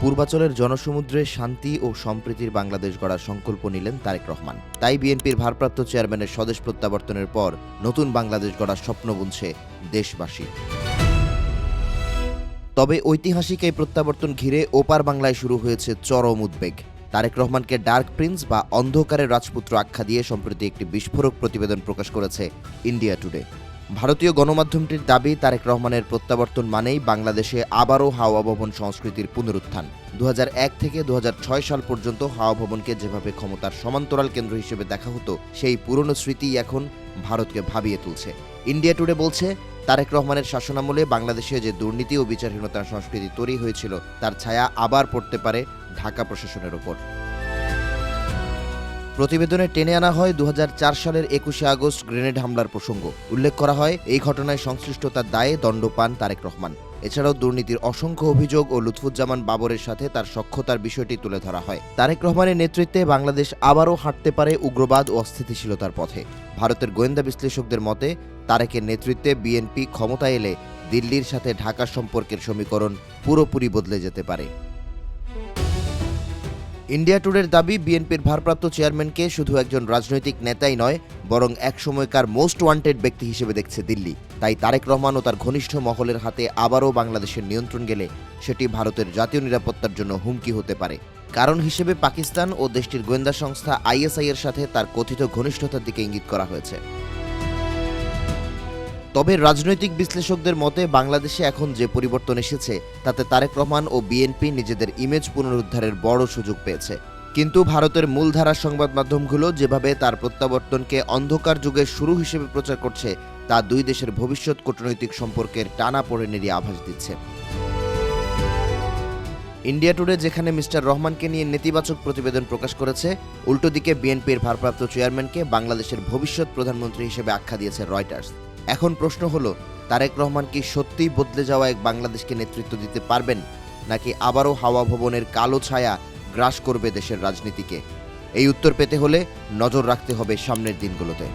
পূর্বাঞ্চলের জনসমুদ্রে শান্তি ও সম্প্রীতির বাংলাদেশ গড়ার সংকল্প নিলেন তারেক রহমান। তাই বিএনপির ভারপ্রাপ্ত চেয়ারম্যানের স্বদেশ প্রত্যাবর্তনের পর নতুন বাংলাদেশ গড়ার স্বপ্ন বুনছে দেশবাসী। তবে ঐতিহাসিক এই প্রত্যাবর্তন ঘিরে ওপার বাংলায় শুরু হয়েছে চরম উদ্বেগ। তারেক রহমানকে ডার্ক প্রিন্স বা অন্ধকারের রাজপুত্র আখ্যা দিয়ে সম্প্রতি একটি বিস্ফোরক প্রতিবেদন প্রকাশ করেছে ইন্ডিয়া টুডে। ভারতীয় গণমাধ্যমটির দাবি, তারেক রহমানের প্রত্যাবর্তন মানেই বাংলাদেশে আবারও হাওয়া ভবন সংস্কৃতির পুনরুত্থান। 2001 থেকে 2006 সাল পর্যন্ত হাওয়া ভবনকে যেভাবে ক্ষমতার সমান্তরাল কেন্দ্র হিসেবে দেখা হতো, সেই পুরনো স্মৃতিই এখন ভারতকে ভাবিয়ে তুলছে। ইন্ডিয়া টুডে বলছে, তারেক রহমানের শাসনামলে বাংলাদেশে যে দুর্নীতি ও বিচারহীনতার সংস্কৃতি তৈরি হয়েছিল, তার ছায়া আবার পড়তে পারে ঢাকা প্রশাসনের ওপর। প্রতিবেদনে টেনে আনা হয় 2004 সালের 21শে আগস্ট গ্রেনেড হামলার প্রসঙ্গ। উল্লেখ করা হয়, এই ঘটনায় সংশ্লিষ্টতার দায়ে দণ্ড পান তারেক রহমান। এছাড়াও দুর্নীতির অসংখ্য অভিযোগ ও লুৎফুজ্জামান বাবরের সাথে তার সখ্যতার বিষয়টি তুলে ধরা হয়। তারেক রহমানের নেতৃত্বে বাংলাদেশ আবারও হাঁটতে পারে উগ্রবাদ ও অস্থিতিশীলতার পথে। ভারতের গোয়েন্দা বিশ্লেষকদের মতে, তারেকের নেতৃত্বে বিএনপি ক্ষমতায় এলে দিল্লির সাথে ঢাকা সম্পর্কের সমীকরণ পুরোপুরি বদলে যেতে পারে। ইন্ডিয়া টুডের দাবি, বিএনপির ভারপ্রাপ্ত চেয়ারম্যানকে শুধু একজন রাজনৈতিক নেতাই নয়, বরং একসময়কার মোস্ট ওয়ান্টেড ব্যক্তি হিসেবে দেখছে দিল্লি। তাই তারেক রহমান ও তার ঘনিষ্ঠ মহলের হাতে আবারও বাংলাদেশের নিয়ন্ত্রণ গেলে সেটি ভারতের জাতীয় নিরাপত্তার জন্য হুমকি হতে পারে। কারণ হিসেবে পাকিস্তান ও দেশটির গোয়েন্দা সংস্থা আইএসআই এর সাথে তার কথিত ঘনিষ্ঠতার দিকে ইঙ্গিত করা হয়েছে। তবে রাজনৈতিক বিশ্লেষকদের মতে, বাংলাদেশে এখন যে পরিবর্তন এসেছে, তাতে তারেক রহমান ও বিএনপি নিজেদের ইমেজ পুনরুদ্ধারের বড় সুযোগ পেয়েছে। কিন্তু ভারতের মূলধারার সংবাদ মাধ্যমগুলো যেভাবে তার প্রত্যাবর্তনকে অন্ধকার যুগের শুরু হিসেবে প্রচার করছে, তা দুই দেশের ভবিষ্যৎ কূটনৈতিক সম্পর্কের টানাপোড়েনেরই আভাস দিচ্ছে। ইন্ডিয়া টুডে যেখানে মিস্টার রহমানকে নিয়ে নেতিবাচক প্রতিবেদন প্রকাশ করেছে, উল্টো দিকে বিএনপির ভারপ্রাপ্ত চেয়ারম্যানকে বাংলাদেশের ভবিষ্যৎ প্রধানমন্ত্রী হিসেবে আখ্যা দিয়েছে রয়টার্স। এখন প্রশ্ন হলো, তারেক রহমান কি সত্যিই বদলে যাওয়া এক বাংলাদেশকে নেতৃত্ব দিতে পারবেন, নাকি আবারও হাওয়া ভবনের কালো ছায়া গ্রাস করবে দেশের রাজনীতিকে? এই উত্তর পেতে হলে নজর রাখতে হবে সামনের দিনগুলোতে।